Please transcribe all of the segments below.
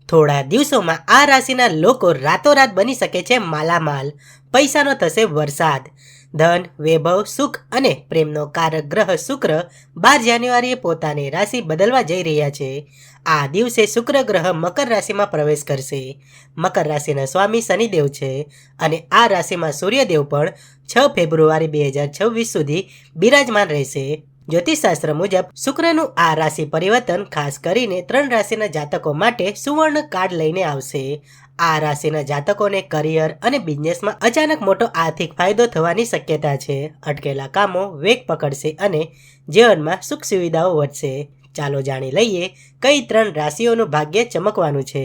થોડા દિવસોમાં આ રાશિના લોકો રાતોરાત બની શકે છે માલામાલ. પૈસાનો થશે વરસાદ. ધન, વૈભવ, સુખ અને પ્રેમનો કારક ગ્રહ શુક્ર 12 જાન્યુઆરીએ પોતાની રાશિ બદલવા જઈ રહ્યા છે. આ દિવસે શુક્ર ગ્રહ મકર રાશિમાં પ્રવેશ કરશે. મકર રાશિના સ્વામી શનિદેવ છે અને આ રાશિમાં સૂર્યદેવ પણ 6 ફેબ્રુઆરી 2026 સુધી બિરાજમાન રહેશે. જ્યોતિષશાસ્ત્ર મુજબ શુક્રનું આ રાશિ પરિવર્તન ખાસ કરીને 3 રાશિના જાતકો માટે સુવર્ણ કાર્ડ લઈને આવશે. આ રાશિના જાતકોને કરિયર અને બિઝનેસમાં અચાનક મોટો આર્થિક ફાયદો થવાની શક્યતા છે. અટકેલા કામો વેગ પકડશે અને જીવનમાં સુખ સુવિધાઓ વધશે. ચાલો જાણી લઈએ કઈ 3 રાશિઓનું ભાગ્ય ચમકવાનું છે.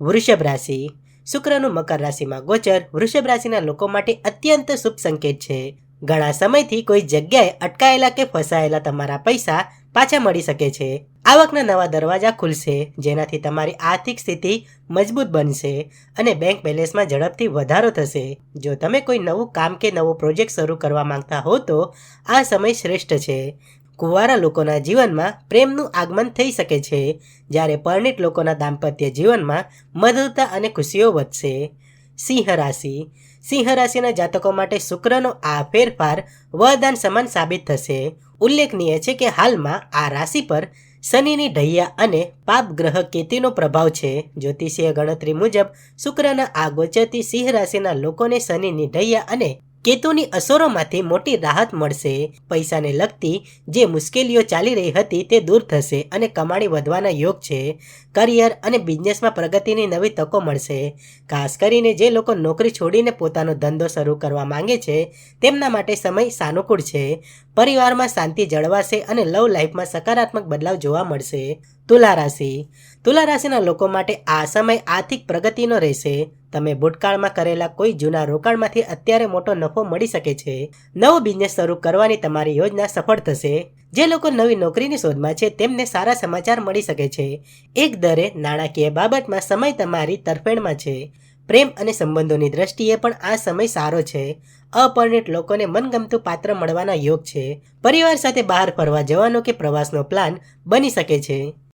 વૃષભ રાશિ. શુક્રનું મકર રાશિમાં ગોચર વૃષભ રાશિના લોકો માટે અત્યંત શુભ સંકેત છે. ઘણા સમયથી કોઈ જગ્યાએ અટકાયેલા કે ફસાયેલા તમારા પૈસા પાછા મળી શકે છે. આવકના નવા દરવાજા ખુલશે, જેનાથી તમારી આર્થિક સ્થિતિ મજબૂત બનશે અને બેંક બેલેન્સમાં ઝડપથી વધારો થશે. જો તમે કોઈ નવું કામ કે નવો પ્રોજેક્ટ શરૂ કરવા માંગતા હો તો આ સમય શ્રેષ્ઠ છે. કુંવારા લોકોના જીવનમાં પ્રેમનું આગમન થઈ શકે છે, જ્યારે પરિણીત લોકોના દાંપત્ય જીવનમાં મધુરતા અને ખુશીઓ વધશે. સિંહ રાશિ. સિંહ રાશિના જાતકો માટે શુક્રનો આ ફેરફાર વરદાન સમાન સાબિત થશે. ઉલ્લેખનીય છે કે હાલમાં આ રાશિ પર શનિની ઢૈયા અને પાપ ગ્રહ કેતુનો પ્રભાવ છે. જ્યોતિષીય ગણતરી મુજબ શુક્રના આ ગોચરથી સિંહ રાશિના લોકોને શનિની ઢૈયા અને કેતુની અસરોમાંથી મોટી રાહત મળશે. પૈસાને લગતી જે મુશ્કેલીઓ ચાલી રહી હતી તે દૂર થશે અને કમાણી વધવાના યોગ છે. કરિયર અને બિઝનેસમાં પ્રગતિની નવી તકો મળશે. ખાસ કરીને જે લોકો નોકરી છોડીને પોતાનો ધંધો શરૂ કરવા માંગે છે તેમના માટે સમય સાનુકૂળ છે. પરિવારમાં શાંતિ જળવાશે અને લવ લાઈફમાં સકારાત્મક બદલાવ જોવા મળશે. તુલા રાશિ. તુલા રાશિના લોકો માટે આ સમય આર્થિક પ્રગતિનો રહેશે. તમે ભૂતકાળમાં કરેલા કોઈ જૂના રોકાણમાંથી અત્યારે મોટો નફો મળી શકે છે. નવો બિઝનેસ શરૂ કરવાની તમારી યોજના સફળ થશે. જે લોકો નવી નોકરીની શોધમાં છે તેમને સારા સમાચાર મળી શકે છે. એક દરે નાણાકીય બાબતમાં સમય તમારી તરફેણમાં છે. પ્રેમ અને સંબંધોની દ્રષ્ટિએ પણ આ સમય સારો છે. અપરિણિત લોકોને મનગમતું પાત્ર મળવાના યોગ છે. પરિવાર સાથે બહાર ફરવા જવાનો કે પ્રવાસનો પ્લાન બની શકે છે.